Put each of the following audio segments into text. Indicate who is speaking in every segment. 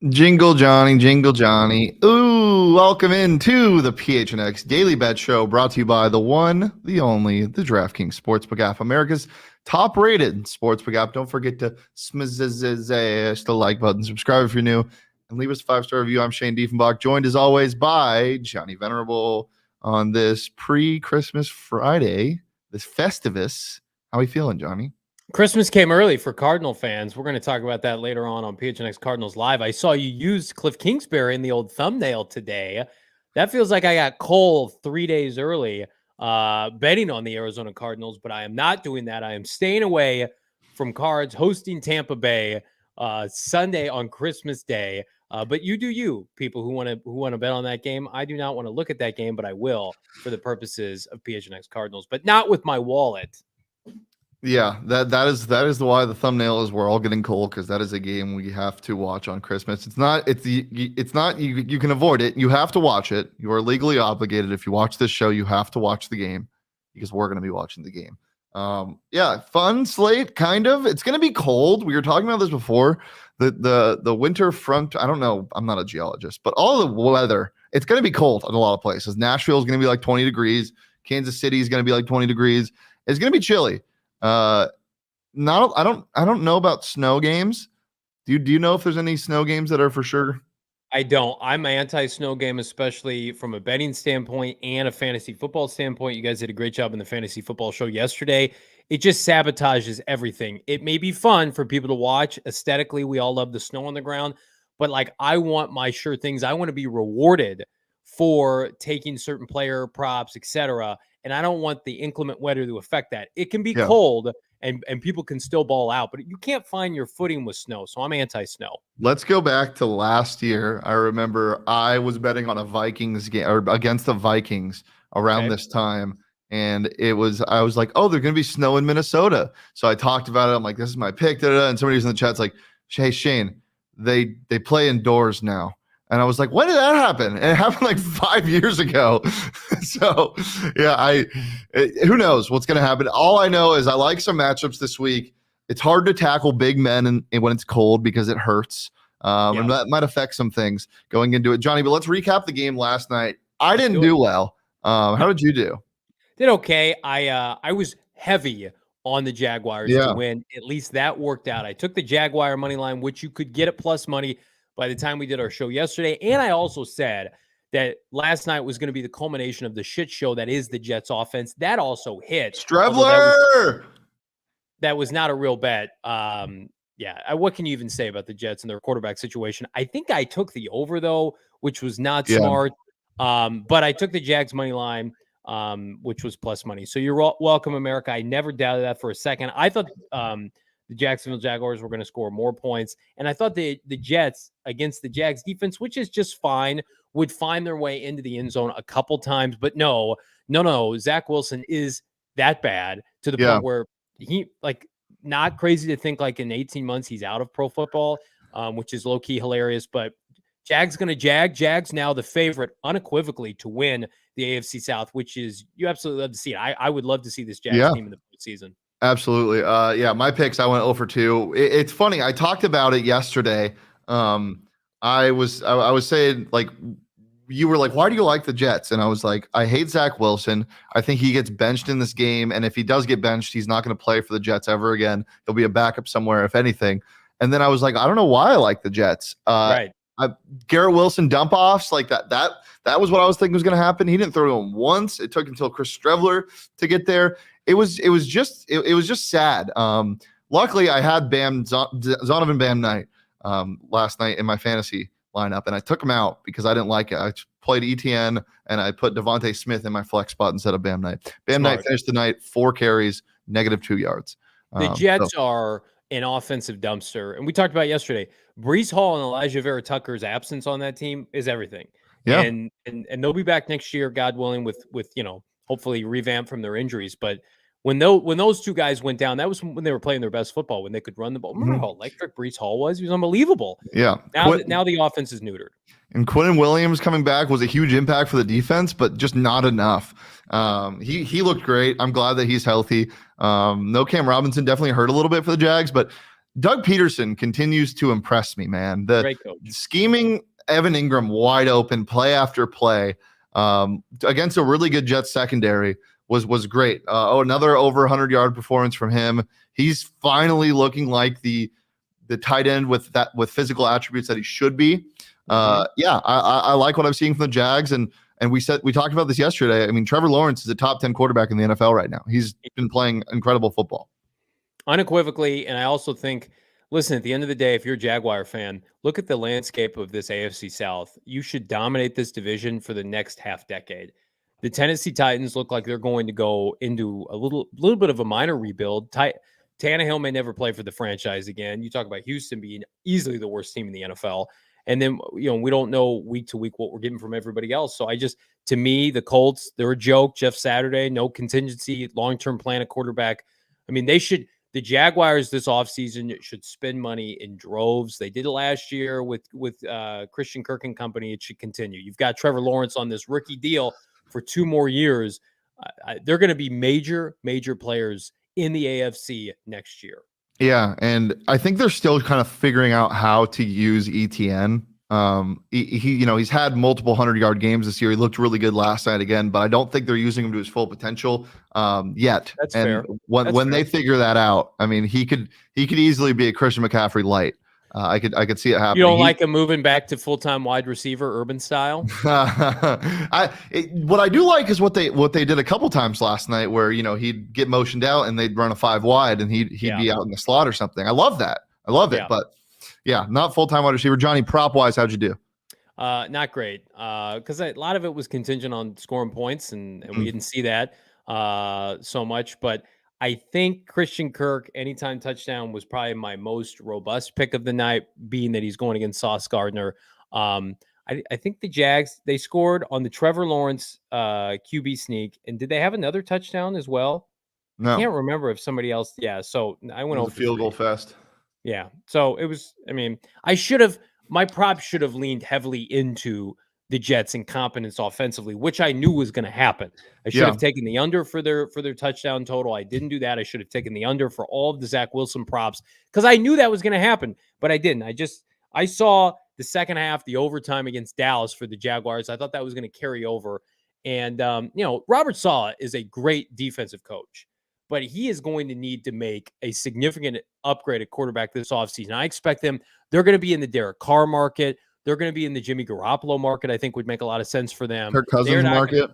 Speaker 1: Jingle Johnny, Jingle Johnny. Ooh, welcome into the PHNX Daily Bet Show, brought to you by the one, the only, the DraftKings Sportsbook app, America's top-rated sportsbook app. Don't forget to smash the like button, subscribe if you're new, and leave us a 5-star review. I'm Shane Diefenbach, joined as always by Johnny Venerable on this pre-Christmas Friday, this Festivus. How are you feeling, Johnny?
Speaker 2: Christmas came early for Cardinal fans. We're going to talk about that later on PHNX Cardinals Live. I saw you use Cliff Kingsbury in the old thumbnail today. That feels like I got cold 3 days early betting on the Arizona Cardinals, but I am not doing that. I am staying away from Cards hosting Tampa Bay Sunday on Christmas Day. But you do you, people who want to bet on that game. I do not want to look at that game, but I will for the purposes of PHNX Cardinals, but not with my wallet.
Speaker 1: Yeah, that is why the thumbnail is we're all getting cold, because that is a game we have to watch on Christmas. It's not you can avoid it. You have to watch it. You are legally obligated. If you watch this show, you have to watch the game because we're going to be watching the game. Yeah, fun slate, kind of. It's going to be cold. We were talking about this before. The winter front. I don't know. I'm not a geologist, but all the weather. It's going to be cold in a lot of places. Nashville is going to be like 20 degrees. Kansas City is going to be like 20 degrees. It's going to be chilly. I don't know about snow games. Do you know if there's any snow games that are for sure?
Speaker 2: I don't. I'm anti-snow game, especially from a betting standpoint and a fantasy football standpoint. You guys did a great job in the fantasy football show yesterday. It just sabotages everything. It may be fun for people to watch. Aesthetically, we all love the snow on the ground, but like I want my sure things. I want to be rewarded for taking certain player props, etc. And I don't want the inclement weather to affect that. It can be cold and people can still ball out, but you can't find your footing with snow. So I'm anti-snow.
Speaker 1: Let's go back to last year. I remember I was betting on a Vikings game or against the Vikings around this time. And I was like, oh, there's going to be snow in Minnesota. So I talked about it. I'm like, this is my pick. And somebody was in the chat's like, hey, Shane, they play indoors now. And I was like, when did that happen? And it happened like 5 years ago. So, yeah, who knows what's going to happen? All I know is I like some matchups this week. It's hard to tackle big men and when it's cold because it hurts. And that might affect some things going into it. Johnny, but let's recap the game last night. I didn't do well. How did you do?
Speaker 2: Did okay. I was heavy on the Jaguars to win. At least that worked out. I took the Jaguar money line, which you could get at plus money by the time we did our show yesterday. And I also said that last night was going to be the culmination of the shit show that is the Jets offense. That also hit.
Speaker 1: Strebler!
Speaker 2: That was not a real bet. What can you even say about the Jets and their quarterback situation? I think I took the over, though, which was not smart. But I took the Jags money line, which was plus money. So you're welcome, America. I never doubted that for a second. I thought the Jacksonville Jaguars were going to score more points. And I thought the Jets against the Jags defense, which is just fine, would find their way into the end zone a couple times. But no. Zach Wilson is that bad to the point where he, like, not crazy to think like in 18 months he's out of pro football, which is low-key hilarious. But Jags going to jag. Jags now the favorite unequivocally to win the AFC South, which is you absolutely love to see it. I would love to see this Jags team in the season.
Speaker 1: Absolutely. My picks, I went 0 for 2. It's funny. I talked about it yesterday. I was saying, like, you were like, why do you like the Jets? And I was like, I hate Zach Wilson. I think he gets benched in this game. And if he does get benched, he's not going to play for the Jets ever again. He'll be a backup somewhere, if anything. And then I was like, I don't know why I like the Jets. Garrett Wilson dump offs, like that was what I was thinking was going to happen. He didn't throw to him once. It took until Chris Strebler to get there. It was just sad. Luckily, I had Zonovan Bam Knight last night in my fantasy lineup, and I took him out because I didn't like it. I played ETN, and I put Devontae Smith in my flex spot instead of Bam Knight. Knight finished the night 4 carries, -2 yards.
Speaker 2: The Jets are an offensive dumpster, and we talked about yesterday. Breece Hall and Elijah Vera Tucker's absence on that team is everything. Yeah, and they'll be back next year, God willing, with hopefully revamp from their injuries. But when those two guys went down, that was when they were playing their best football, when they could run the ball. Remember how electric Breece Hall was? He was unbelievable.
Speaker 1: Yeah.
Speaker 2: Now the offense is neutered.
Speaker 1: And Quinnen Williams coming back was a huge impact for the defense, but just not enough. He looked great. I'm glad that he's healthy. No Cam Robinson definitely hurt a little bit for the Jags, but Doug Peterson continues to impress me, man. The
Speaker 2: Great coach.
Speaker 1: scheming Evan Ingram wide open play after play against a really good Jets secondary was great. Another over 100-yard performance from him. He's finally looking like the tight end with physical attributes that he should be. I like what I'm seeing from the Jags, and we talked about this yesterday. I mean, Trevor Lawrence is a top 10 quarterback in the NFL right now. He's been playing incredible football.
Speaker 2: Unequivocally, and I also think, listen, at the end of the day, if you're a Jaguar fan, look at the landscape of this AFC South. You should dominate this division for the next half decade. The Tennessee Titans look like they're going to go into a little bit of a minor rebuild. Tannehill may never play for the franchise again. You talk about Houston being easily the worst team in the NFL. And then, we don't know week to week what we're getting from everybody else. So to me, the Colts, they're a joke. Jeff Saturday, no contingency, long-term plan at quarterback. I mean, the Jaguars this offseason should spend money in droves. They did it last year with Christian Kirk and company. It should continue. You've got Trevor Lawrence on this rookie deal for 2 more years. They're going to be major players in the AFC next year.
Speaker 1: Yeah, and I think they're still kind of figuring out how to use ETN. He's had multiple 100-yard games this year. He looked really good last night again, but I don't think they're using him to his full potential yet.
Speaker 2: That's
Speaker 1: and
Speaker 2: fair.
Speaker 1: When they figure that out, I mean, he could easily be a Christian McCaffrey light. I could see it happening.
Speaker 2: You don't like him moving back to full-time wide receiver, urban style?
Speaker 1: What I do like is what they did a couple times last night, where he'd get motioned out and they'd run a 5 wide and he'd be out in the slot or something. I love that. I love it, but yeah, not full-time wide receiver. Johnny, prop-wise, how'd you do?
Speaker 2: Not great, because a lot of it was contingent on scoring points, and we didn't see that so much, but I think Christian Kirk, anytime touchdown, was probably my most robust pick of the night, being that he's going against Sauce Gardner. I think the Jags, they scored on the Trevor Lawrence QB sneak. And did they have another touchdown as well?
Speaker 1: No.
Speaker 2: I can't remember if somebody else. Yeah, so I went over
Speaker 1: field goal fest.
Speaker 2: Yeah, so it was, my prop should have leaned heavily into the Jets' incompetence offensively, which I knew was going to happen. I should have taken the under for their touchdown total. I didn't do that. I should have taken the under for all of the Zach Wilson props, because I knew that was going to happen, but I didn't. I saw the second half, the overtime against Dallas for the Jaguars. I thought that was going to carry over. And, Robert Saleh is a great defensive coach, but he is going to need to make a significant upgrade at quarterback this offseason. I expect they're going to be in the Derek Carr market. They're going to be in the Jimmy Garoppolo market. I think would make a lot of sense for them.
Speaker 1: Kirk Cousins market.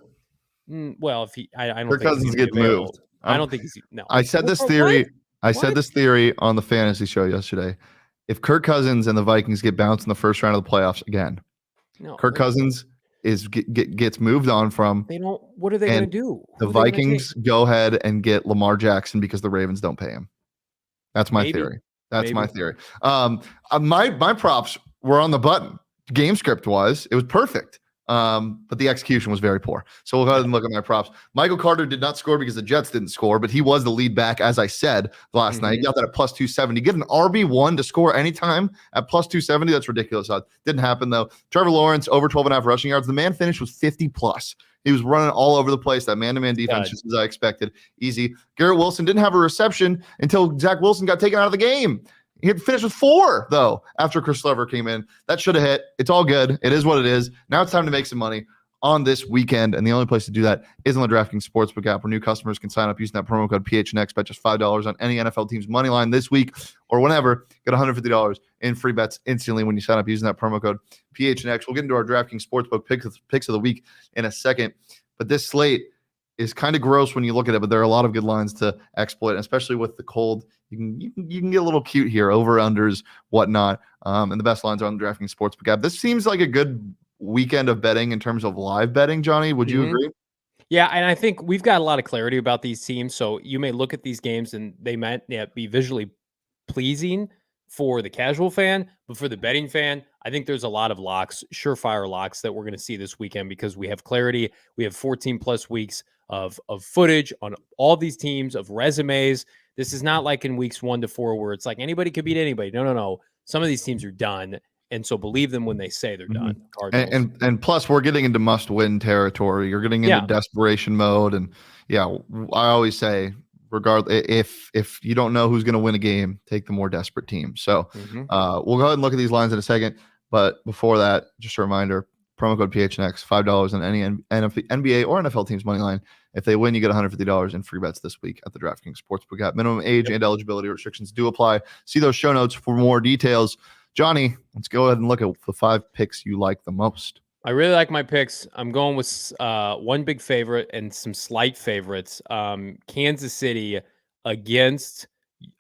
Speaker 2: Well, if I don't
Speaker 1: Kirk
Speaker 2: think
Speaker 1: Cousins gets moved.
Speaker 2: I don't think he's no.
Speaker 1: I said this theory. I said this theory on the fantasy show yesterday. If Kirk Cousins and the Vikings get bounced in the first round of the playoffs again, Kirk Cousins gets moved on from.
Speaker 2: They don't. What are they going to do?
Speaker 1: The Vikings go ahead and get Lamar Jackson because the Ravens don't pay him. That's my theory. That's my theory. My props were on the button. Game script wise, it was perfect. But the execution was very poor. So we'll go ahead and look at my props. Michael Carter did not score because the Jets didn't score, but he was the lead back, as I said last night. He got that at plus 270. Get an RB1 to score anytime at plus 270. That's ridiculous. Didn't happen, though. Trevor Lawrence, over 12.5 rushing yards. The man finished with 50 plus. He was running all over the place. That man-to-man defense, just as I expected. Easy. Garrett Wilson didn't have a reception until Zach Wilson got taken out of the game. He finished with 4, though, after Chris Lever came in. That should have hit. It's all good. It is what it is. Now it's time to make some money on this weekend, and the only place to do that is on the DraftKings Sportsbook app, where new customers can sign up using that promo code PHNX. Bet just $5 on any NFL team's money line this week or whenever. Get $150 in free bets instantly when you sign up using that promo code PHNX. We'll get into our DraftKings Sportsbook picks of the week in a second, but this slate is kind of gross when you look at it, but there are a lot of good lines to exploit, especially with the cold. You can get a little cute here, over-unders, whatnot, and the best lines are on the DraftKings Sportsbook app. This seems like a good weekend of betting in terms of live betting, Johnny. Would you agree?
Speaker 2: Yeah, and I think we've got a lot of clarity about these teams, so you may look at these games and they might be visually pleasing for the casual fan, but for the betting fan, I think there's a lot of locks, surefire locks, that we're going to see this weekend because we have clarity. We have 14 plus weeks of footage on all these teams, of resumes. This is not like in weeks 1 to 4 where it's like anybody could beat anybody. No. Some of these teams are done, and so believe them when they say they're done.
Speaker 1: And plus, we're getting into must-win territory. You're getting into desperation mode, and I always say if you don't know who's going to win a game, take the more desperate team. So we'll go ahead and look at these lines in a second. But before that, just a reminder, promo code PHNX, $5 on any NBA or NFL team's money line. If they win, you get $150 in free bets this week at the DraftKings Sportsbook app. Minimum age and eligibility restrictions do apply. See those show notes for more details. Johnny, let's go ahead and look at the 5 picks you like the most.
Speaker 2: I really like my picks. I'm going with one big favorite and some slight favorites. Kansas City against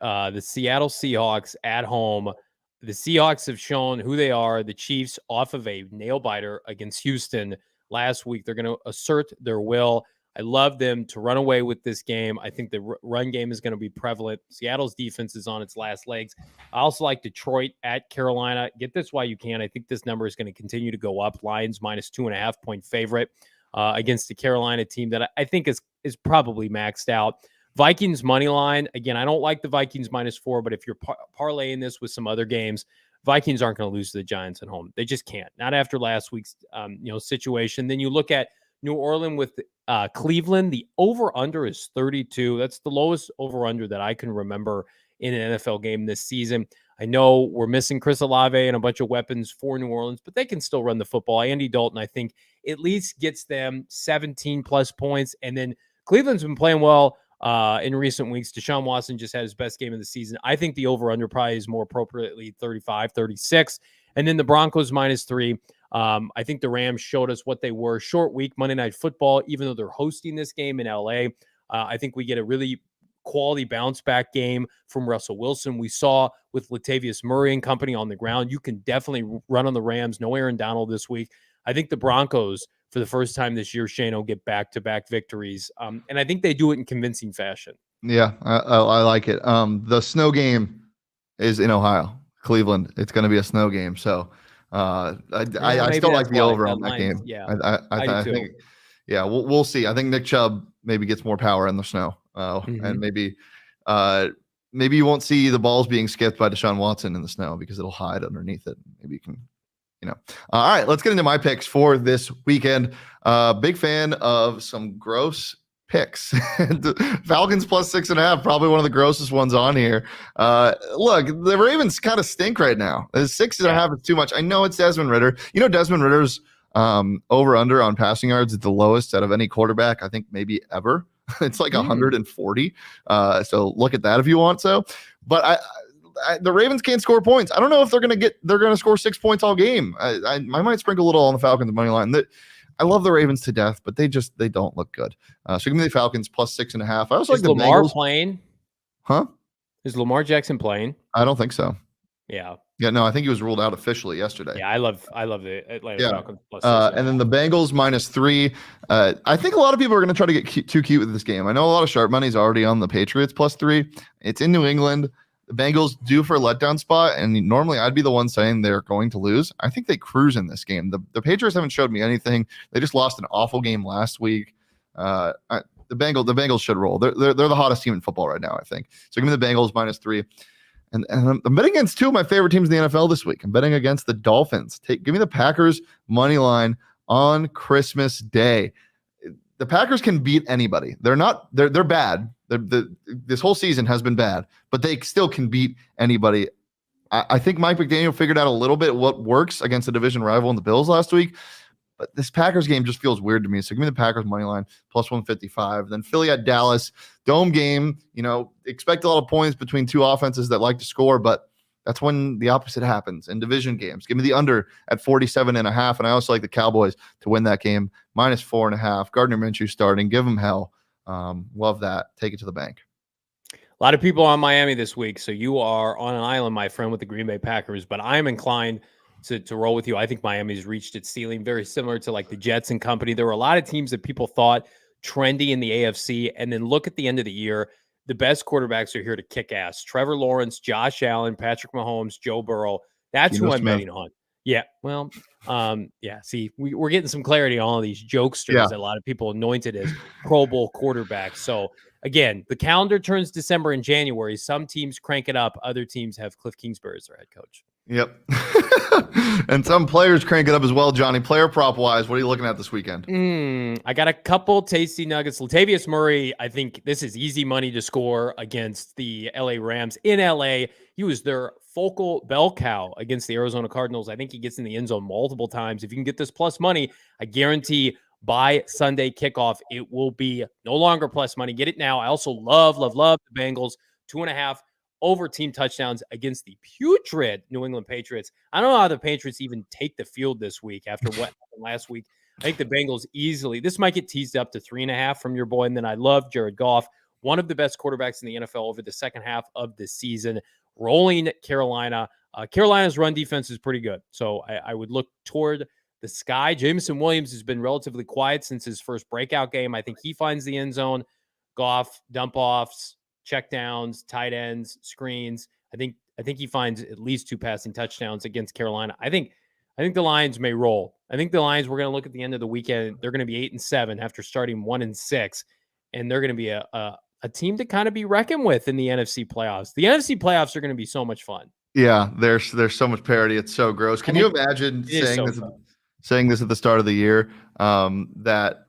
Speaker 2: the Seattle Seahawks at home. The Seahawks have shown who they are. The Chiefs, off of a nail biter against Houston last week, they're going to assert their will. I love them to run away with this game. I think the run game is going to be prevalent. Seattle's defense is on its last legs. I also like Detroit at Carolina. Get this while you can. I think this number is going to continue to go up. Lions minus 2.5 point favorite against the Carolina team that I think is probably maxed out. Vikings money line. Again, I don't like the Vikings minus 4, but if you're parlaying this with some other games, Vikings aren't going to lose to the Giants at home. They just can't. Not after last week's situation. Then you look at New Orleans with Cleveland. The over-under is 32. That's the lowest over-under that I can remember in an NFL game this season. I know we're missing Chris Olave and a bunch of weapons for New Orleans, but they can still run the football. Andy Dalton, I think, at least gets them 17-plus points. And then Cleveland's been playing well in recent weeks. Deshaun Watson just had his best game of the season. I think the over-under probably is more appropriately 35, 36. And then the Broncos minus 3. I think the Rams showed us what they were. Short week, Monday Night Football, even though they're hosting this game in LA. I think we get a really quality bounce back game from Russell Wilson. We saw with Latavius Murray and company on the ground, you can definitely run on the Rams. No Aaron Donald this week. I think the Broncos, for the first time this year, Shane, will get back-to-back victories. And I think they do it in convincing fashion.
Speaker 1: Yeah, I like it. The snow game is in Ohio, Cleveland. It's going to be a snow game. So I still like the over on that game.
Speaker 2: Yeah,
Speaker 1: I think, yeah, we'll see. I think Nick Chubb maybe gets more power in the snow. And maybe you won't see the balls being skipped by Deshaun Watson in the snow because it'll hide underneath it. Maybe you can, all right, let's get into my picks for this weekend. Big fan of some gross picks. Falcons plus 6.5, probably one of the grossest ones on here. Look, the Ravens kind of stink right now. 6.5 is too much. I know it's Desmond Ridder. Desmond Ridder's over under on passing yards is the lowest out of any quarterback, I think maybe ever. It's like 140. So look at that if you want. But the Ravens can't score points. I don't know if they're going to score 6 points all game. I might sprinkle a little on the Falcons money line. I love the Ravens to death, but they don't look good. So give me the Falcons plus 6.5. I also like the
Speaker 2: Lamar
Speaker 1: Bengals.
Speaker 2: Playing?
Speaker 1: Huh?
Speaker 2: Is Lamar Jackson playing?
Speaker 1: I don't think so.
Speaker 2: Yeah.
Speaker 1: Yeah, no, I think he was ruled out officially yesterday.
Speaker 2: Yeah, I love the Atlanta Falcons plus 6.5.
Speaker 1: And then the Bengals minus 3. I think a lot of people are going to try to get too cute with this game. I know a lot of sharp money is already on the Patriots plus 3. It's in New England. The Bengals due for a letdown spot, and normally I'd be the one saying they're going to lose. I think they cruise in this game. The Patriots haven't showed me anything. They just lost an awful game last week. The Bengals should roll. They're the hottest team in football right now, I think. So give me the Bengals minus 3. And I'm betting against 2 of my favorite teams in the NFL this week. I'm betting against the Dolphins. Give me the Packers money line on Christmas Day. The Packers can beat anybody. They're bad. This whole season has been bad, but they still can beat anybody. I think Mike McDaniel figured out a little bit what works against a division rival in the Bills last week, but this Packers game just feels weird to me. So give me the Packers money line plus 155. Then Philly at Dallas, dome game. Expect a lot of points between two offenses that like to score, but that's when the opposite happens in division games. Give me the under at 47.5. And I also like the Cowboys to win that game minus 4.5. Gardner Minshew starting. Give them hell. Love that. Take it to the bank.
Speaker 2: A lot of people on Miami this week. So you are on an island, my friend, with the Green Bay Packers, but I'm inclined to roll with you. I think Miami's reached its ceiling, very similar to like the Jets and company. There were a lot of teams that people thought trendy in the AFC. And then look at the end of the year. The best quarterbacks are here to kick ass. Trevor Lawrence, Josh Allen, Patrick Mahomes, Joe Burrow. That's who I'm betting on. Yeah. Well, yeah. See, we're getting some clarity on all of these jokesters that a lot of people anointed as Pro Bowl quarterbacks. So again, the calendar turns December and January. Some teams crank it up. Other teams have Cliff Kingsbury as their head coach.
Speaker 1: Yep. And some players crank it up as well, Johnny. Player prop wise, what are you looking at this weekend?
Speaker 2: I got a couple tasty nuggets. Latavius Murray, I think this is easy money to score against the LA Rams in LA. He was their focal bell cow against the Arizona Cardinals. I think he gets in the end zone multiple times. If you can get this plus money, I guarantee by Sunday kickoff, it will be no longer plus money. Get it now. I also love the Bengals, 2.5 over team touchdowns against the putrid New England Patriots. I don't know how the Patriots even take the field this week after what happened last week. I think the Bengals easily, this might get teased up to 3.5 from your boy. And then I love Jared Goff, one of the best quarterbacks in the NFL over the second half of the season, rolling Carolina. Carolina's run defense is pretty good. So I would look toward the sky. Jameson Williams has been relatively quiet since his first breakout game. I think he finds the end zone. Goff, dump offs, check downs, tight ends, screens. I think he finds at least 2 passing touchdowns against Carolina. I think the Lions may roll. I think the Lions, we're going to look at the end of the weekend. They're going to be 8-7 after starting 1-6, and they're going to be a team to kind of be reckoned with in the NFC playoffs. The NFC playoffs are going to be so much fun.
Speaker 1: Yeah, there's so much parity. It's so gross. Can you imagine saying this at the start of the year, that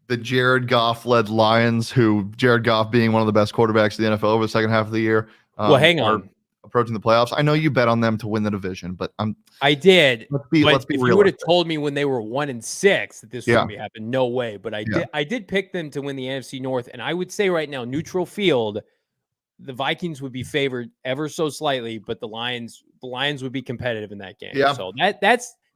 Speaker 1: the Jared Goff led Lions, who Jared Goff being one of the best quarterbacks in the NFL over the second half of the year,
Speaker 2: well, hang on,
Speaker 1: approaching the playoffs. I know you bet on them to win the division, but
Speaker 2: I did.
Speaker 1: Let's be
Speaker 2: if
Speaker 1: real.
Speaker 2: You would have told me when they were 1-6 that this wouldn't be happening. No way. But I did pick them to win the NFC North, and I would say right now, neutral field, the Vikings would be favored ever so slightly, but the Lions would be competitive in that game.
Speaker 1: Yeah.
Speaker 2: So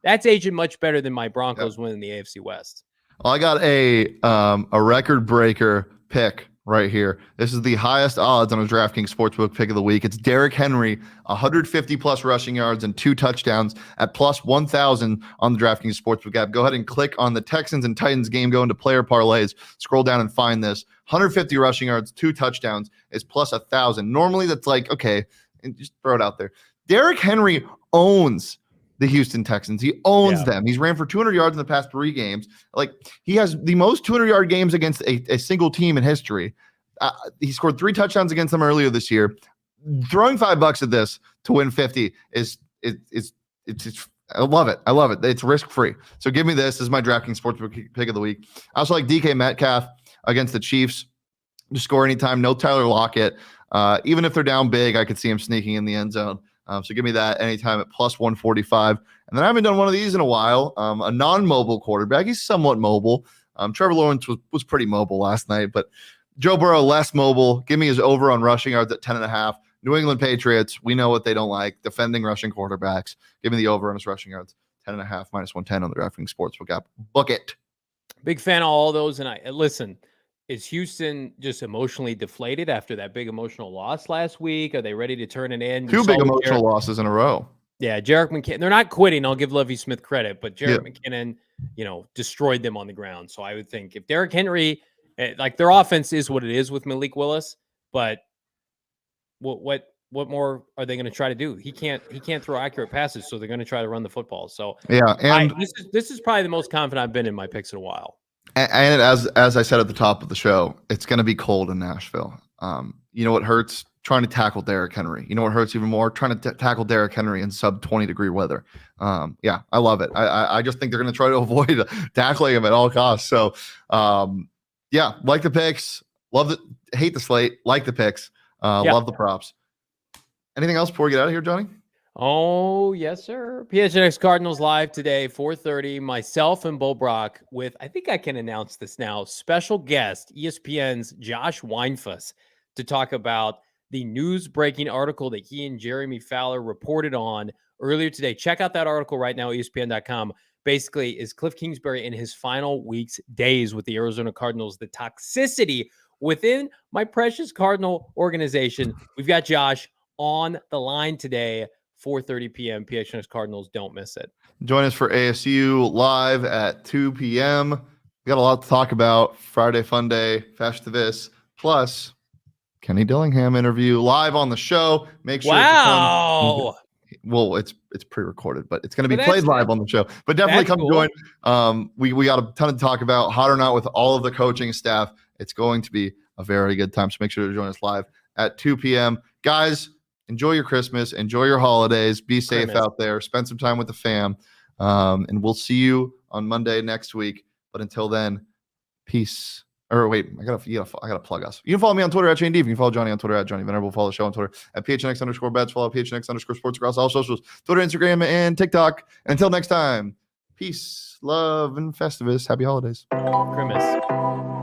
Speaker 2: that's aging much better than my Broncos winning the AFC West.
Speaker 1: Well, I got a record breaker pick right here. This is the highest odds on a DraftKings Sportsbook pick of the week. It's Derrick Henry, 150 plus rushing yards and 2 touchdowns at plus 1,000 on the DraftKings Sportsbook app. Go ahead and click on the Texans and Titans game, go into player parlays, scroll down and find this. 150 rushing yards, 2 touchdowns is plus 1,000. Normally that's like, okay, and just throw it out there. Derrick Henry owns the Houston Texans. He owns them. He's ran for 200 yards in the past 3 games. Like, he has the most 200-yard games against a single team in history. He scored 3 touchdowns against them earlier this year. Throwing $5 at this to win 50 is I love it. I love it. It's risk-free. So give me this. This is my DraftKings Sportsbook pick of the week. I also like DK Metcalf against the Chiefs to score anytime. No Tyler Lockett. Even if they're down big, I could see him sneaking in the end zone. So give me that anytime at plus 145. And then I haven't done one of these in a while. A non-mobile quarterback. He's somewhat mobile. Trevor Lawrence was pretty mobile last night, but Joe Burrow less mobile. Give me his over on rushing yards at 10.5. New England Patriots, we know what they don't like. Defending rushing quarterbacks. Give me the over on his rushing yards. 10.5 minus 110 on the DraftKings Sportsbook app. Book it.
Speaker 2: Big fan of all those. And listen, is Houston just emotionally deflated after that big emotional loss last week? Are they ready to turn it in?
Speaker 1: 2 big emotional losses in a row.
Speaker 2: Yeah, Jerick McKinnon. They're not quitting. I'll give Lovie Smith credit, but Jerick McKinnon, destroyed them on the ground. So I would think if Derrick Henry, like, their offense is what it is with Malik Willis, but what more are they going to try to do? He can't throw accurate passes, so they're going to try to run the football. So
Speaker 1: and
Speaker 2: this is probably the most confident I've been in my picks in a while.
Speaker 1: And as I said at the top of the show, it's going to be cold in Nashville. You know what hurts? Trying to tackle Derrick Henry. You know what hurts even more? Trying to tackle Derrick Henry in sub 20-degree weather. I love it. I just think they're going to try to avoid tackling him at all costs. So, like the picks. Love it. Hate the slate. Like the picks. Love the props. Anything else before we get out of here, Johnny?
Speaker 2: Oh, yes, sir. PHNX Cardinals live today, 4:30. Myself and Bo Brock with, I think I can announce this now, special guest, ESPN's Josh Weinfuss, to talk about the news-breaking article that he and Jeremy Fowler reported on earlier today. Check out that article right now, ESPN.com. Basically, is Cliff Kingsbury in his final days with the Arizona Cardinals, the toxicity within my precious Cardinal organization. We've got Josh on the line today, 4:30 p.m. PHNX Cardinals. Don't miss it.
Speaker 1: Join us for ASU live at 2 p.m. We got a lot to talk about. Friday Fun Day, Festivus, plus Kenny Dillingham interview live on the show. Make sure.
Speaker 2: Wow.
Speaker 1: Well, it's pre-recorded, but it's going to be played live on the show. But definitely come join. We got a ton to talk about, hot or not, with all of the coaching staff. It's going to be a very good time. So make sure to join us live at 2 p.m. Guys, enjoy your Christmas, enjoy your holidays, be safe
Speaker 2: Christmas.
Speaker 1: out there, spend some time with the fam. And we'll see you on Monday next week. But until then, peace. Or wait, I gotta plug us. You can follow me on Twitter at Shane Deep. You can follow Johnny on Twitter at Johnny Venerable. Follow the show on Twitter at PHNX_bets. Follow PHNX_sports across all socials, Twitter, Instagram, and TikTok. And until next time, peace, love, and Festivus. Happy holidays.
Speaker 2: Christmas.